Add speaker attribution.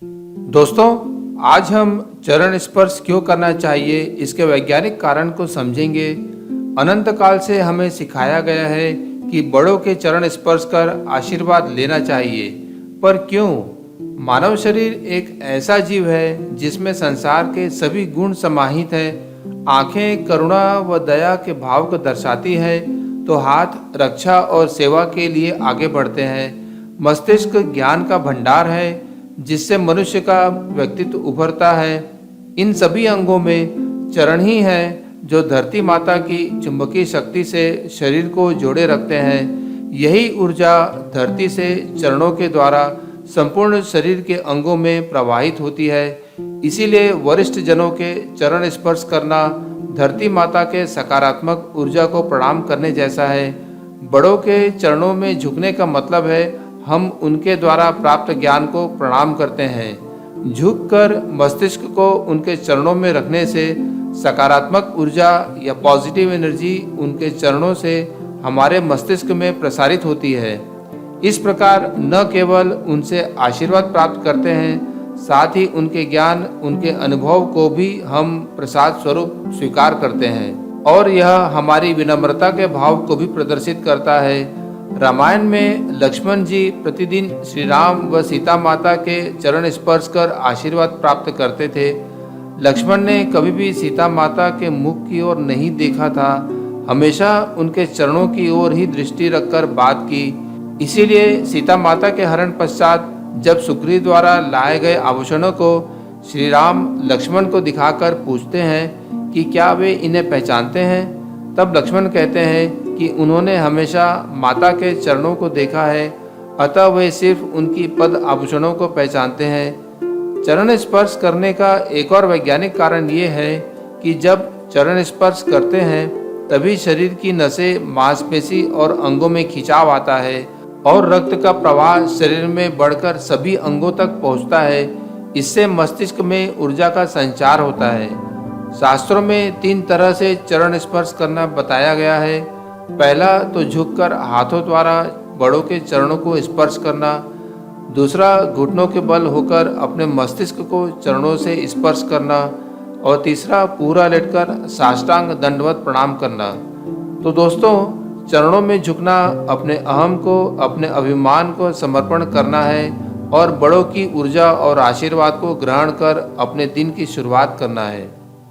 Speaker 1: दोस्तों, आज हम चरण स्पर्श क्यों करना चाहिए इसके वैज्ञानिक कारण को समझेंगे। अनंत काल से हमें सिखाया गया है कि बड़ों के चरण स्पर्श कर आशीर्वाद लेना चाहिए, पर क्यों? मानव शरीर एक ऐसा जीव है जिसमें संसार के सभी गुण समाहित हैं। आंखें करुणा व दया के भाव को दर्शाती है, तो हाथ रक्षा और सेवा के लिए आगे बढ़ते हैं। मस्तिष्क ज्ञान का भंडार है जिससे मनुष्य का व्यक्तित्व उभरता है। इन सभी अंगों में चरण ही हैं जो धरती माता की चुंबकीय शक्ति से शरीर को जोड़े रखते हैं। यही ऊर्जा धरती से चरणों के द्वारा संपूर्ण शरीर के अंगों में प्रवाहित होती है। इसीलिए वरिष्ठ जनों के चरण स्पर्श करना धरती माता के सकारात्मक ऊर्जा को प्रणाम करने जैसा है। बड़ों के चरणों में झुकने का मतलब है हम उनके द्वारा प्राप्त ज्ञान को प्रणाम करते हैं। झुककर मस्तिष्क को उनके चरणों में रखने से सकारात्मक ऊर्जा या पॉजिटिव एनर्जी उनके चरणों से हमारे मस्तिष्क में प्रसारित होती है। इस प्रकार न केवल उनसे आशीर्वाद प्राप्त करते हैं, साथ ही उनके ज्ञान, उनके अनुभव को भी हम प्रसाद स्वरूप स्वीकार करते हैं और यह हमारी विनम्रता के भाव को भी प्रदर्शित करता है। रामायण में लक्ष्मण जी प्रतिदिन श्री राम व सीता माता के चरण स्पर्श कर आशीर्वाद प्राप्त करते थे। लक्ष्मण ने कभी भी सीता माता के मुख की ओर नहीं देखा था, हमेशा उनके चरणों की ओर ही दृष्टि रखकर बात की। इसीलिए सीता माता के हरण पश्चात जब सुग्रीव द्वारा लाए गए आभूषणों को श्री राम लक्ष्मण को दिखाकर पूछते हैं कि क्या वे इन्हें पहचानते हैं, तब लक्ष्मण कहते हैं कि उन्होंने हमेशा माता के चरणों को देखा है, अतः वे सिर्फ उनकी पद आभूषणों को पहचानते हैं। चरण स्पर्श करने का एक और वैज्ञानिक कारण ये है कि जब चरण स्पर्श करते हैं तभी शरीर की नसें, मांसपेशी और अंगों में खिंचाव आता है और रक्त का प्रवाह शरीर में बढ़कर सभी अंगों तक पहुंचता है। इससे मस्तिष्क में ऊर्जा का संचार होता है। शास्त्रों में 3 तरह से चरण स्पर्श करना बताया गया है। पहला तो झुककर हाथों द्वारा बड़ों के चरणों को स्पर्श करना, दूसरा घुटनों के बल होकर अपने मस्तिष्क को चरणों से स्पर्श करना और तीसरा पूरा लेटकर साष्टांग दंडवत प्रणाम करना। तो दोस्तों, चरणों में झुकना अपने अहम को, अपने अभिमान को समर्पण करना है और बड़ों की ऊर्जा और आशीर्वाद को ग्रहण कर अपने दिन की शुरुआत करना है।